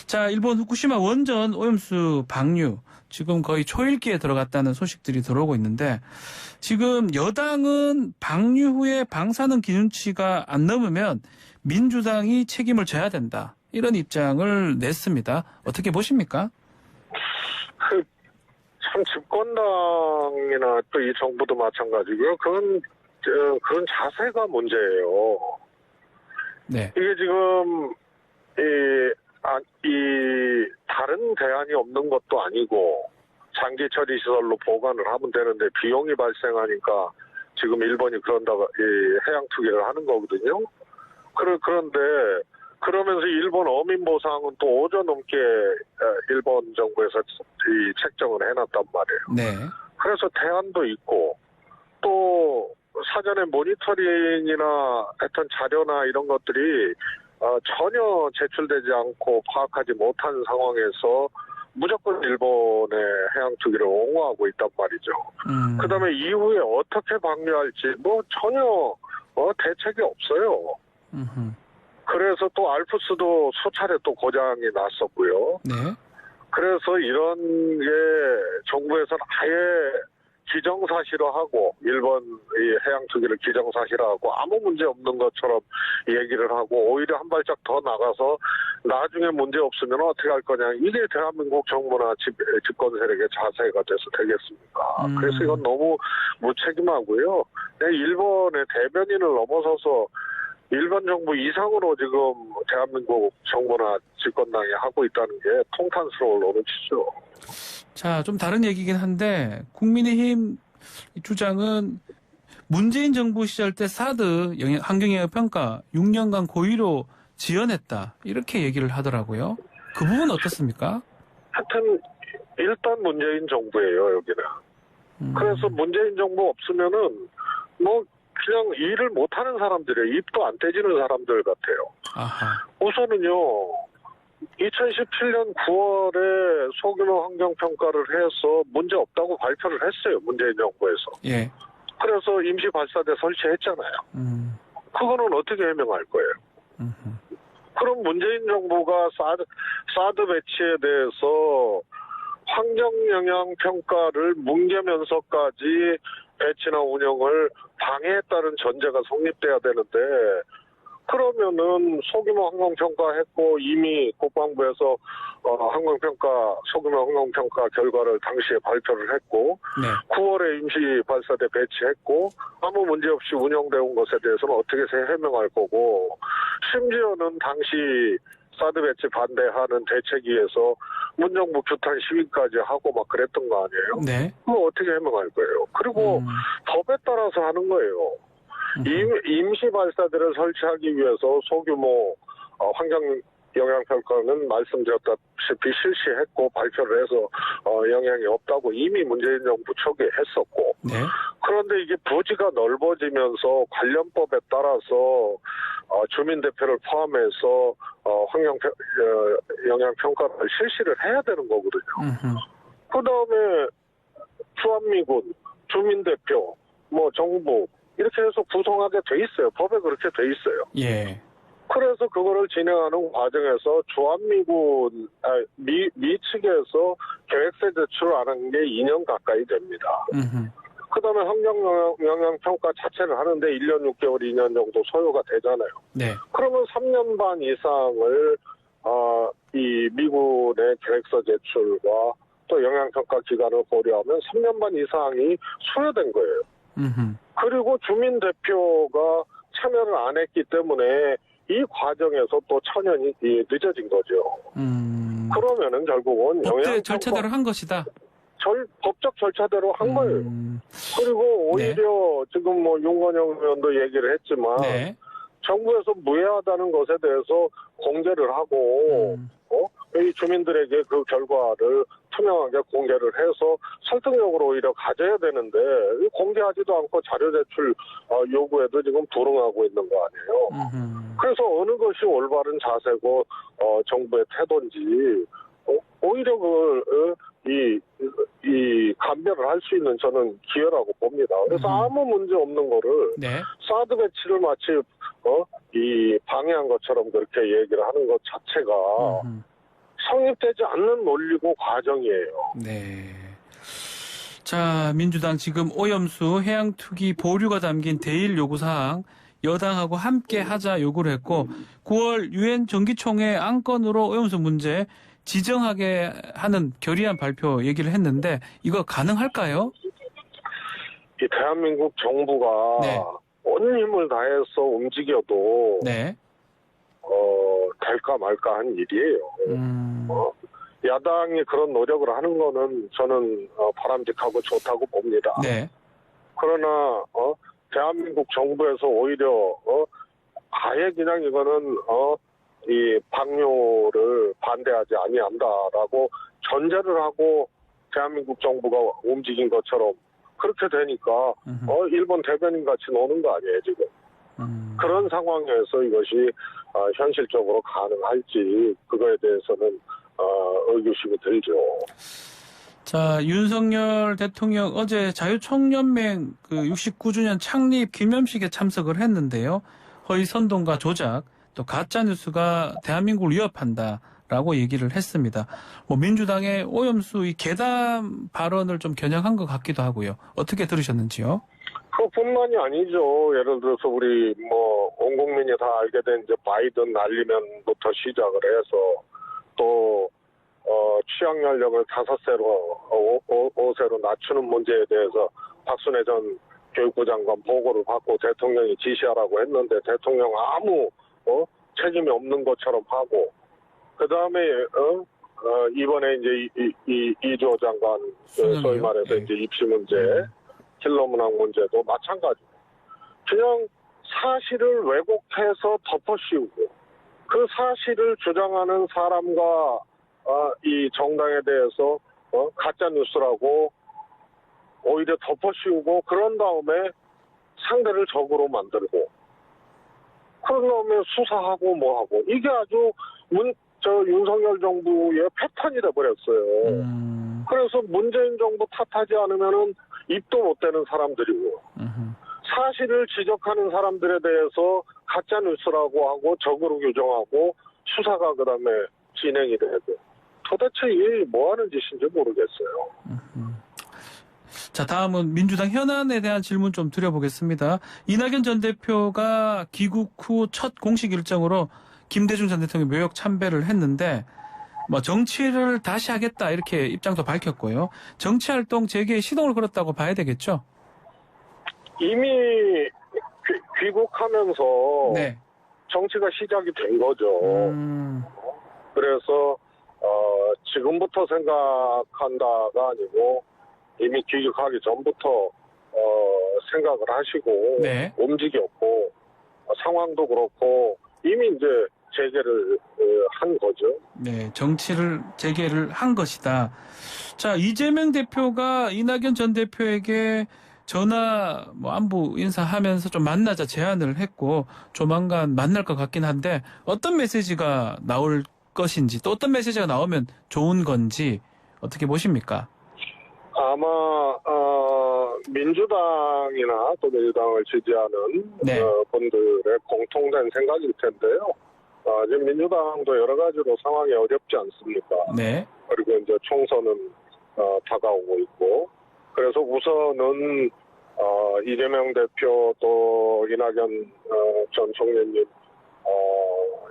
자, 일본 후쿠시마 원전 오염수 방류 지금 거의 초읽기에 들어갔다는 소식들이 들어오고 있는데 지금 여당은 방류 후에 방사능 기준치가 안 넘으면 민주당이 책임을 져야 된다. 이런 입장을 냈습니다. 어떻게 보십니까? 참 집권당이나 또 이 정부도 마찬가지고요. 그런 자세가 문제예요. 네. 이게 지금 이 다른 대안이 없는 것도 아니고 장기 처리 시설로 보관을 하면 되는데 비용이 발생하니까 지금 일본이 그런다고 해양 투기를 하는 거거든요. 그런데 그러면서 일본 어민 보상은 또 5조 넘게 일본 정부에서 이 책정을 해놨단 말이에요. 네. 그래서 대안도 있고 또 사전에 모니터링이나 했던 자료나 이런 것들이 전혀 제출되지 않고 파악하지 못한 상황에서 무조건 일본의 해양 투기를 옹호하고 있단 말이죠. 그다음에 이후에 어떻게 방류할지 뭐 전혀 대책이 없어요. 그래서 또 알프스도 수차례 또 고장이 났었고요. 네. 그래서 이런 게 정부에서는 아예 기정사실화하고 일본 이 해양 투기를 기정사실화하고 아무 문제 없는 것처럼 얘기를 하고 오히려 한 발짝 더 나가서 나중에 문제 없으면 어떻게 할 거냐. 이게 대한민국 정부나 집권 세력의 자세가 돼서 되겠습니까? 그래서 이건 너무 무책임하고요. 일본의 대변인을 넘어서서 일본 정부 이상으로 지금 대한민국 정부나 집권당이 하고 있다는 게 통탄스러울 노릇이죠. 자, 좀 다른 얘기긴 한데 국민의힘 주장은 문재인 정부 시절 때 사드 환경영향 평가 6년간 고의로 지연했다. 이렇게 얘기를 하더라고요. 그 부분 어떻습니까? 하여튼 일단 문재인 정부예요, 여기는. 그래서 문재인 정부 없으면은 뭐 그냥 일을 못하는 사람들이에요. 입도 안 떼지는 사람들 같아요. 아하. 우선은요. 2017년 9월에 소규모 환경평가를 해서 문제 없다고 발표를 했어요. 문재인 정부에서. 예. 그래서 임시 발사대 설치했잖아요. 그거는 어떻게 해명할 거예요? 그럼 문재인 정부가 사드 배치에 대해서 환경영향평가를 뭉개면서까지 배치나 운영을 방해했다는 전제가 성립돼야 되는데 그러면은 소규모 항공평가했고 이미 국방부에서 소규모 항공평가 결과를 당시에 발표를 했고 네. 9월에 임시 발사대 배치했고 아무 문제 없이 운영되어 온 것에 대해서는 어떻게 해명할 거고 심지어는 당시 사드 배치 반대하는 대책위에서 문정부 규탄 시위까지 하고 막 그랬던 거 아니에요? 네. 그거 어떻게 해명할 거예요? 그리고 법에 따라서 하는 거예요. 임시 발사대를 설치하기 위해서 소규모 환경 영향 평가는 말씀드렸다시피 실시했고 발표를 해서 영향이 없다고 이미 문재인 정부 초기에 했었고 네. 그런데 이게 부지가 넓어지면서 관련법에 따라서 주민 대표를 포함해서 환경 영향 평가를 실시를 해야 되는 거거든요. 그다음에 주한미군, 주민 대표, 뭐 정부 이렇게 해서 구성하게 돼 있어요. 법에 그렇게 돼 있어요. 예. 그래서 그거를 진행하는 과정에서 주한미군, 미 측에서 계획서 제출하는 게 2년 가까이 됩니다. 그 다음에 환경영향평가 자체를 하는데 1년 6개월, 2년 정도 소요가 되잖아요. 네. 그러면 3년 반 이상을, 이 미군의 계획서 제출과 또 영향평가 기간을 고려하면 3년 반 이상이 소요된 거예요. 그리고 주민 대표가 참여를 안 했기 때문에 이 과정에서 또 천연이 늦어진 거죠. 그러면은 결국은 법대 절차대로 한 것이다. 법적 절차대로 한 거예요. 그리고 오히려 지금 뭐 윤건영 의원도 얘기를 했지만 네. 정부에서 무해하다는 것에 대해서 공개를 하고 이 주민들에게 그 결과를 투명하게 공개를 해서 설득력으로 오히려 가져야 되는데 공개하지도 않고 자료 제출 요구에도 지금 불응하고 있는 거 아니에요. 그래서 어느 것이 올바른 자세고 정부의 태도인지 오히려 이 감별을 할 수 있는 저는 기회라고 봅니다. 그래서 아무 문제 없는 거를 네. 사드 배치를 마치 이 방해한 것처럼 그렇게 얘기를 하는 것 자체가 성립되지 않는 논리고 과정이에요. 네. 자, 민주당 지금 오염수 해양투기 보류가 담긴 대일 요구사항 여당하고 함께 하자 요구를 했고 9월 유엔 정기총회 안건으로 오염수 문제 지정하게 하는 결의안 발표 얘기를 했는데 이거 가능할까요? 이 대한민국 정부가 네. 온 힘을 다해서 움직여도 네. 될까 말까 한 일이에요. 야당이 그런 노력을 하는 거는 저는 바람직하고 좋다고 봅니다. 네. 그러나 대한민국 정부에서 오히려 아예 그냥 이거는 이 방류를 반대하지 아니한다라고 전제를 하고 대한민국 정부가 움직인 것처럼 그렇게 되니까 일본 대변인 같이 노는 거 아니에요 지금. 그런 상황에서 이것이 현실적으로 가능할지 그거에 대해서는 의구심이 들죠. 자, 윤석열 대통령 어제 자유총연맹 그 69주년 창립 기념식에 참석을 했는데요. 허위 선동과 조작, 또 가짜 뉴스가 대한민국을 위협한다라고 얘기를 했습니다. 뭐 민주당의 오염수 이 계담 발언을 좀 겨냥한 것 같기도 하고요. 어떻게 들으셨는지요? 그뿐만이 아니죠. 예를 들어서 우리 온 국민이 다 알게 된 이제 바이든 날리면부터 시작을 해서 또 취약 연령을 5세로 5세로 낮추는 문제에 대해서 박순애 전 교육부 장관 보고를 받고 대통령이 지시하라고 했는데 대통령 아무 책임이 없는 것처럼 하고 그 다음에 이번에 이제 이주호 장관 소위 말해서 네. 이제 입시 문제, 킬러 문항 문제도 마찬가지. 그냥 사실을 왜곡해서 덮어씌우고 그 사실을 주장하는 사람과 이 정당에 대해서 가짜 뉴스라고 오히려 덮어씌우고 그런 다음에 상대를 적으로 만들고 그런 다음에 수사하고 뭐하고 이게 아주 윤석열 정부의 패턴이 돼버렸어요. 그래서 문재인 정부 탓하지 않으면은 입도 못 대는 사람들이고 사실을 지적하는 사람들에 대해서 가짜 뉴스라고 하고 적으로 규정하고 수사가 그다음에 진행이 되고 도대체 이게 뭐 하는 짓인지 모르겠어요. 자, 다음은 민주당 현안에 대한 질문 좀 드려보겠습니다. 이낙연 전 대표가 귀국 후 첫 공식 일정으로 김대중 전 대통령 묘역 참배를 했는데 뭐 정치를 다시 하겠다 이렇게 입장도 밝혔고요. 정치활동 재개에 시동을 걸었다고 봐야 되겠죠? 이미 귀국하면서 네. 정치가 시작이 된 거죠. 그래서 지금부터 생각한다가 아니고 이미 귀국하기 전부터 생각을 하시고 네. 움직였고 상황도 그렇고 이미 이제 재개를 한 거죠. 네, 정치를 재개를 한 것이다. 자, 이재명 대표가 이낙연 전 대표에게 전화 안부 인사하면서 좀 만나자 제안을 했고 조만간 만날 것 같긴 한데 어떤 메시지가 나올 것인지 또 어떤 메시지가 나오면 좋은 건지 어떻게 보십니까? 아마 민주당이나 또 민주당을 지지하는 네. 분들의 공통된 생각일 텐데요. 지금 민주당도 여러 가지로 상황이 어렵지 않습니까? 네. 그리고 이제 총선은 다가오고 있고 그래서 우선은 이재명 대표 또 이낙연 전 총리님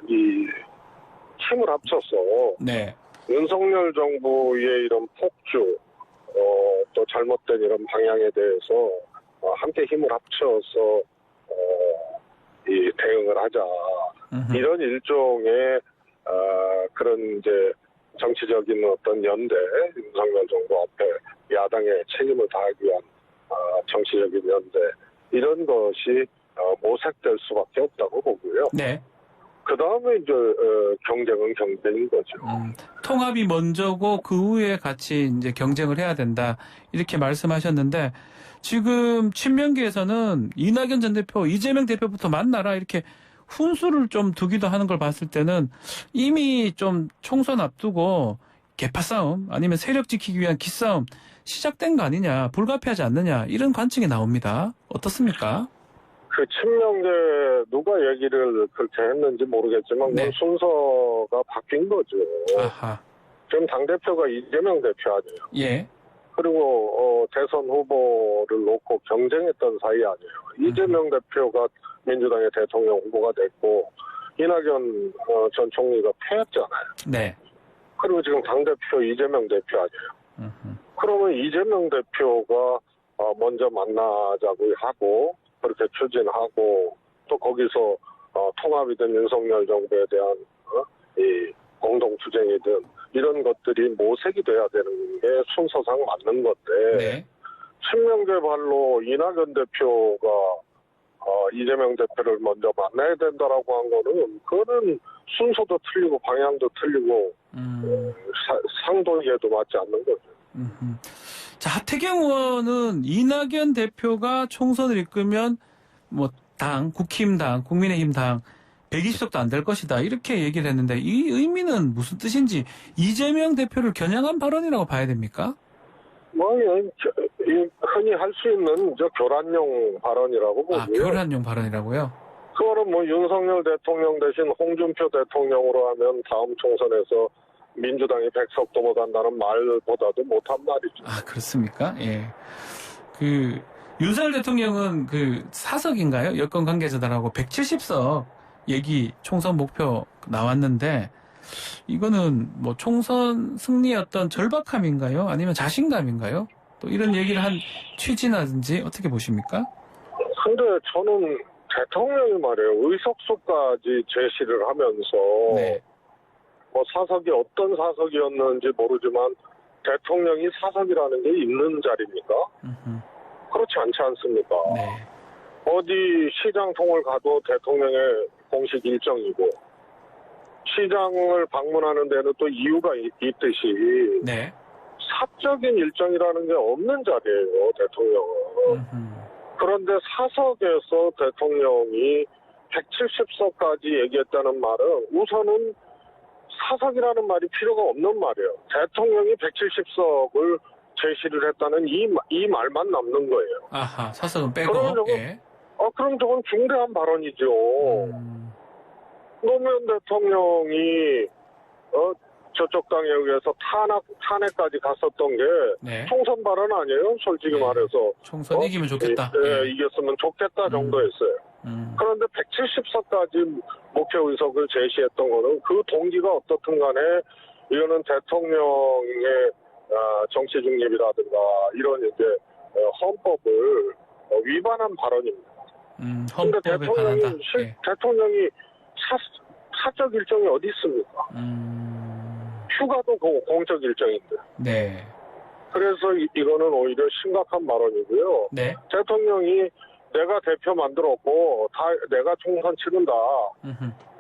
이 힘을 합쳐서 네. 윤석열 정부의 이런 폭주 또 잘못된 이런 방향에 대해서 함께 힘을 합쳐서 이 대응을 하자 이런 일종의 그런 이제 정치적인 어떤 연대 윤석열 정부 앞에 야당의 책임을 다하기 위한 정치적인 연대 이런 것이 모색될 수밖에 없다고 보고요. 네. 그 다음에 이제 경쟁은 경쟁인 거죠. 통합이 먼저고 그 후에 같이 이제 경쟁을 해야 된다 이렇게 말씀하셨는데 지금 친명계에서는 이낙연 전 대표, 이재명 대표부터 만나라 이렇게 훈수를 좀 두기도 하는 걸 봤을 때는 이미 좀 총선 앞두고 개파 싸움 아니면 세력 지키기 위한 기싸움 시작된 거 아니냐, 불가피하지 않느냐 이런 관측이 나옵니다. 어떻습니까? 그 친명계 누가 얘기를 그렇게 했는지 모르겠지만 네. 그 순서가 바뀐 거죠. 아하. 지금 당대표가 이재명 대표 아니에요. 예. 그리고 대선 후보를 놓고 경쟁했던 사이 아니에요. 이재명 대표가 민주당의 대통령 후보가 됐고 이낙연 전 총리가 패했잖아요. 네. 그리고 지금 당대표 이재명 대표 아니에요. 그러면 이재명 대표가 먼저 만나자고 하고 그렇게 추진하고 또 거기서 통합이든 윤석열 정부에 대한 이 공동투쟁이든 이런 것들이 모색이 돼야 되는 게 순서상 맞는 건데 네. 친명계 발로 이낙연 대표가 이재명 대표를 먼저 만나야 된다라고 한 거는 그거는 순서도 틀리고 방향도 틀리고 상도에도 맞지 않는 거죠. 자, 하태경 의원은 이낙연 대표가 총선을 이끌면 뭐 당, 국힘당, 국민의힘당 120석도 안 될 것이다. 이렇게 얘기를 했는데 이 의미는 무슨 뜻인지 이재명 대표를 겨냥한 발언이라고 봐야 됩니까? 뭐 흔히 할 수 있는 교란용 발언이라고 보고요. 교란용 발언이라고요? 그거는 뭐 윤석열 대통령 대신 홍준표 대통령으로 하면 다음 총선에서 민주당이 100석도 못 한다는 말보다도 못한 말이죠. 그렇습니까? 예. 윤석열 대통령은 사석인가요? 여권 관계자들하고 170석 얘기 총선 목표 나왔는데 이거는 뭐 총선 승리의 어떤 절박함인가요? 아니면 자신감인가요? 또 이런 얘기를 한 취지라든지 어떻게 보십니까? 근데 저는 대통령이 말이에요. 의석수까지 제시를 하면서 네. 뭐 사석이 어떤 사석이었는지 모르지만 대통령이 사석이라는 게 있는 자리입니까? 그렇지 않지 않습니까? 네. 어디 시장통을 가도 대통령의 공식 일정이고 시장을 방문하는 데는 또 이유가 있듯이 네. 사적인 일정이라는 게 없는 자리예요, 대통령은. 그런데 사석에서 대통령이 170석까지 얘기했다는 말은 우선은 사석이라는 말이 필요가 없는 말이에요. 대통령이 170석을 제시를 했다는 이 말만 남는 거예요. 아하, 사석은 빼고. 그럼 저건 중대한 발언이죠. 노무현 대통령이 저쪽 당에 의해서 탄핵까지 갔었던 게 네. 총선 발언 아니에요? 솔직히 말해서. 총선 이기면 좋겠다. 이겼으면 좋겠다 정도였어요. 그런데 170석까지 목표 의석을 제시했던 거는 그 동기가 어떻든 간에 이거는 대통령의 정치 중립이라든가 이런 이제 헌법을 위반한 발언입니다. 헌법에 반한다. 대통령이 사적 일정이 어디 있습니까? 휴가도 공적 일정인데. 네. 그래서 이거는 오히려 심각한 발언이고요. 네. 대통령이 내가 대표 만들었고 내가 총선 치른다.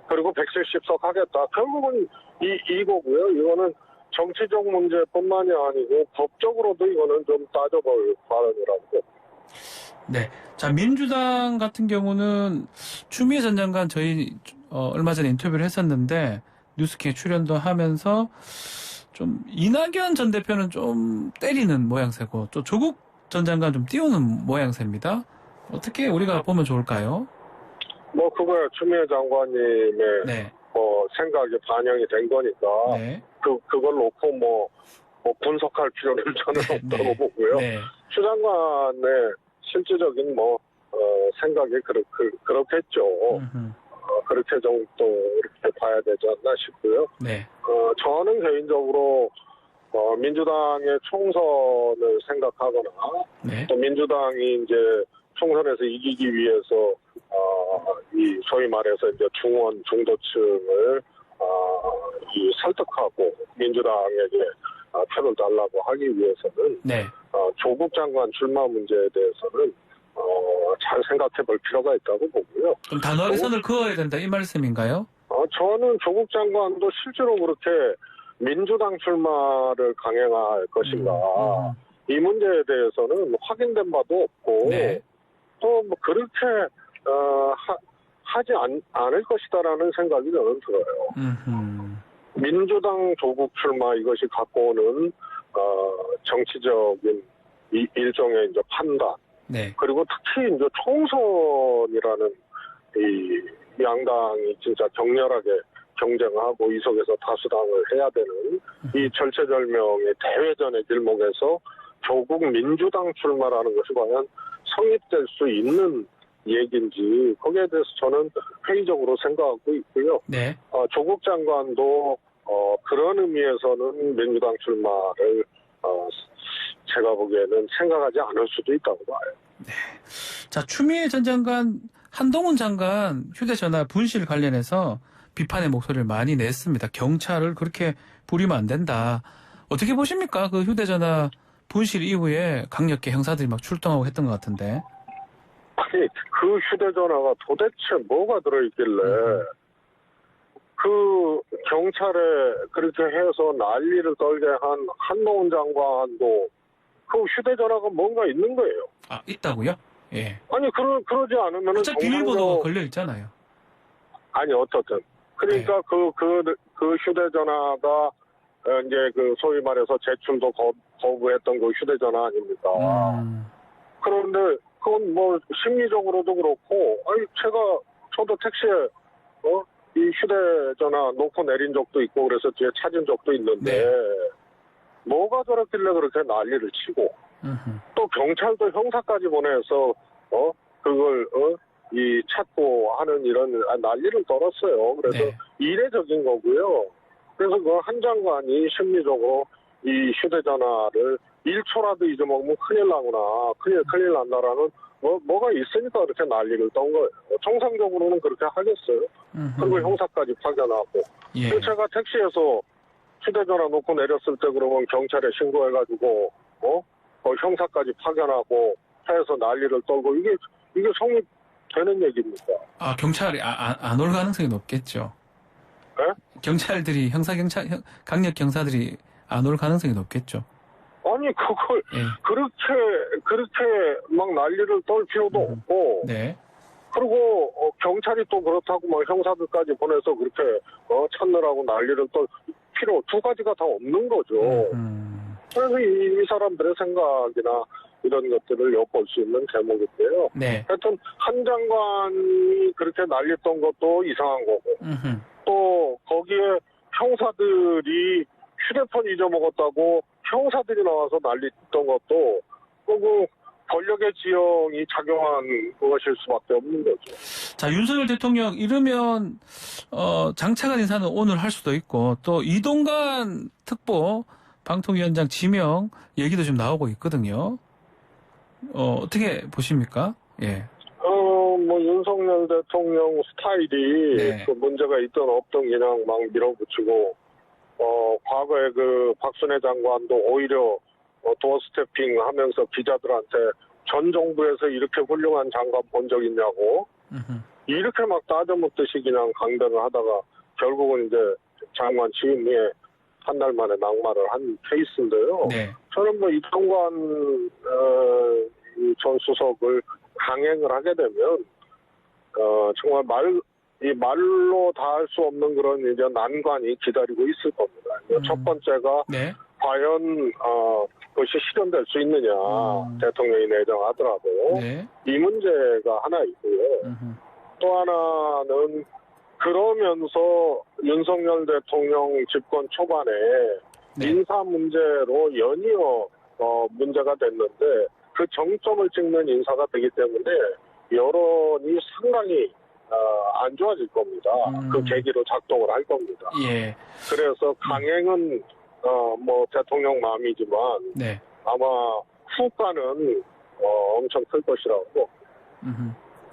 그리고 170석 하겠다. 결국은 이거고요. 이거는 정치적 문제뿐만이 아니고 법적으로도 이거는 좀 따져볼 발언이라고. 네. 자, 민주당 같은 경우는 추미애 전 장관 저희 얼마 전에 인터뷰를 했었는데 뉴스킹에 출연도 하면서 좀 이낙연 전 대표는 좀 때리는 모양새고 또 조국 전 장관 좀 띄우는 모양새입니다. 어떻게 우리가 보면 좋을까요? 뭐 그거야 추미애 장관님의 네. 생각이 반영이 된 거니까 네. 그걸 놓고 뭐 분석할 필요는 저는 없다고 보고요. 네. 추 장관의 실질적인 생각이 그렇겠죠. 그렇게 정도 이렇게 봐야 되지 않나 싶고요. 네. 저는 개인적으로 민주당의 총선을 생각하거나 네. 또 민주당이 이제 총선에서 이기기 위해서 이 소위 말해서 이제 중원 중도층을 설득하고 민주당에게 표를 달라고 하기 위해서는 네. 조국 장관 출마 문제에 대해서는 잘 생각해 볼 필요가 있다고 보고요. 그럼 단호하게 선을 그어야 된다 이 말씀인가요? 저는 조국 장관도 실제로 그렇게 민주당 출마를 강행할 것인가 이 문제에 대해서는 확인된 바도 없고 네. 또 뭐 그렇게 하지 않을 것이다라는 생각이 저는 들어요. 민주당 조국 출마 이것이 갖고 오는 정치적인 일종의 이제 판단. 네. 그리고 특히 이제 총선이라는 이 양당이 진짜 격렬하게 경쟁하고 이 속에서 다수당을 해야 되는 이 절체절명의 대회전의 길목에서 조국 민주당 출마라는 것이 과연 성립될 수 있는 얘기인지 거기에 대해서 저는 회의적으로 생각하고 있고요. 네. 조국 장관도 그런 의미에서는 민주당 출마를 제가 보기에는 생각하지 않을 수도 있다고 봐요. 자, 추미애 전 장관, 한동훈 장관 휴대전화 분실 관련해서 비판의 목소리를 많이 냈습니다. 경찰을 그렇게 부리면 안 된다. 어떻게 보십니까? 그 휴대전화 분실 이후에 강력계 형사들이 막 출동하고 했던 것 같은데. 아니, 그 휴대전화가 도대체 뭐가 들어있길래 그 경찰에 그렇게 해서 난리를 떨게 한 한동훈 장관도 그 휴대전화가 뭔가 있는 거예요. 아, 있다고요? 예. 아니, 그러지 않으면은 어차피 비밀번호가 걸려 있잖아요. 아니, 어떻든. 그러니까 네. 그 휴대전화가 이제 그 소위 말해서 제출도 거부했던 그 휴대전화 아닙니까? 그런데 그건 뭐 심리적으로도 그렇고, 아니, 저도 택시에, 이 휴대전화 놓고 내린 적도 있고 그래서 뒤에 찾은 적도 있는데, 네. 뭐가 저렇길래 그렇게 난리를 치고, 또 경찰도 형사까지 보내서, 그걸, 이 찾고 하는 이런 난리를 떨었어요. 그래서 네. 이례적인 거고요. 그래서 그 한 장관이 심리적으로 이 휴대전화를 1초라도 잊어먹으면 큰일 나구나, 큰일 난다라는 뭐가 있으니까 그렇게 난리를 떤 거예요. 정상적으로는 그렇게 하겠어요. 그리고 형사까지 파견하고. 예. 제가 택시에서 휴대전화 놓고 내렸을 때 그러면 경찰에 신고해가지고 형사까지 파견하고 해서 난리를 떨고 이게 성립되는 얘기입니까? 아, 경찰이 안 올 가능성이 높겠죠. 네? 경찰들이 강력 경사들이 안 올 가능성이 높겠죠. 아니 그걸 예. 그렇게 막 난리를 떨 필요도 없고. 네. 그리고 경찰이 또 그렇다고 막 형사들까지 보내서 그렇게 찾느라고 난리를 떨 필요 두 가지가 다 없는 거죠. 그래서 이 사람들의 생각이나 이런 것들을 엿볼 수 있는 대목인데요. 네. 하여튼 한 장관이 그렇게 난리던 것도 이상한 거고 또 거기에 형사들이 휴대폰 잊어먹었다고 형사들이 나와서 난리던 것도 그 권력의 지형이 작용한 것일 수밖에 없는 거죠. 자, 윤석열 대통령 이르면 장차관 인사는 오늘 할 수도 있고 또 이동관 특보 방통위원장 지명 얘기도 좀 나오고 있거든요. 어떻게 보십니까? 예. 뭐 윤석열 대통령 스타일이 네. 그 문제가 있든 없든 그냥 막 밀어붙이고 과거에 그 박순애 장관도 오히려 도어 스태핑 하면서 기자들한테 전 정부에서 이렇게 훌륭한 장관 본 적 있냐고 이렇게 막 따져묻듯이 그냥 강변을 하다가 결국은 이제 장관 취임 후에 한 달 만에 낙마를 한 케이스인데요. 네. 저는 뭐 이동관 전 수석을 강행을 하게 되면 정말 말로 다 할 수 없는 그런 이제 난관이 기다리고 있을 겁니다. 첫 번째가 네. 과연 그것이 실현될 수 있느냐 대통령이 내정하더라도 네. 이 문제가 하나 있고요. 또 하나는 그러면서 윤석열 대통령 집권 초반에 네. 인사 문제로 연이어 문제가 됐는데 그 정점을 찍는 인사가 되기 때문에 여론이 상당히 안 좋아질 겁니다. 그 계기로 작동을 할 겁니다. 예. 그래서 강행은 뭐 대통령 마음이지만 네. 아마 후과는 엄청 클 것이라고.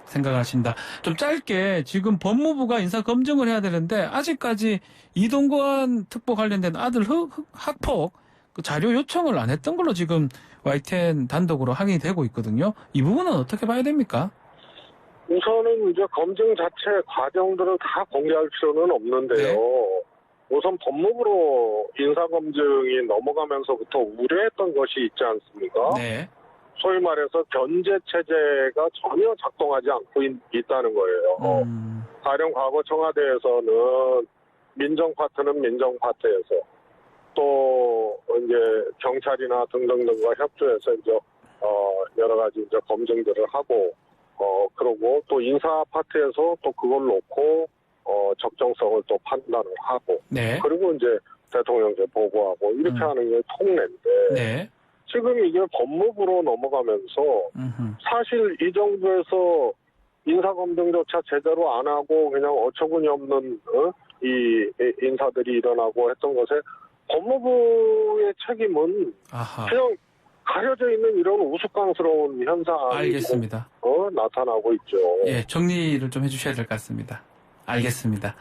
생각하신다. 좀 짧게 지금 법무부가 인사 검증을 해야 되는데 아직까지 이동관 특보 관련된 아들 학폭 그 자료 요청을 안 했던 걸로 지금 YTN 단독으로 확인이 되고 있거든요. 이 부분은 어떻게 봐야 됩니까? 우선은 이제 검증 자체 과정들을 다 공개할 필요는 없는데요. 네. 우선 법무부로 인사검증이 넘어가면서부터 우려했던 것이 있지 않습니까? 네. 소위 말해서 견제 체제가 전혀 작동하지 않고 있다는 거예요. 가령 과거 청와대에서는 민정 파트는 민정 파트에서 또 이제 경찰이나 등등등과 협조해서 이제 여러 가지 이제 검증들을 하고 그러고 또 인사 파트에서 또 그걸 놓고 적정성을 또 판단을 하고 네. 그리고 이제 대통령께 보고하고 이렇게 하는 게 통례인데 네. 지금 이게 법무부로 넘어가면서 사실 이 정부에서 인사검증조차 제대로 안 하고 그냥 어처구니 없는 이 인사들이 일어나고 했던 것에 법무부의 책임은 아하. 그냥 가려져 있는 이런 우스꽝스러운 현상이 알겠습니다. 나타나고 있죠. 예, 정리를 좀 해주셔야 될 것 같습니다. 알겠습니다.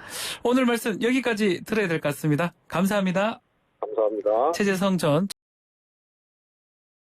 오늘 말씀 여기까지 들어야 될 것 같습니다. 감사합니다. 감사합니다. 최재성 전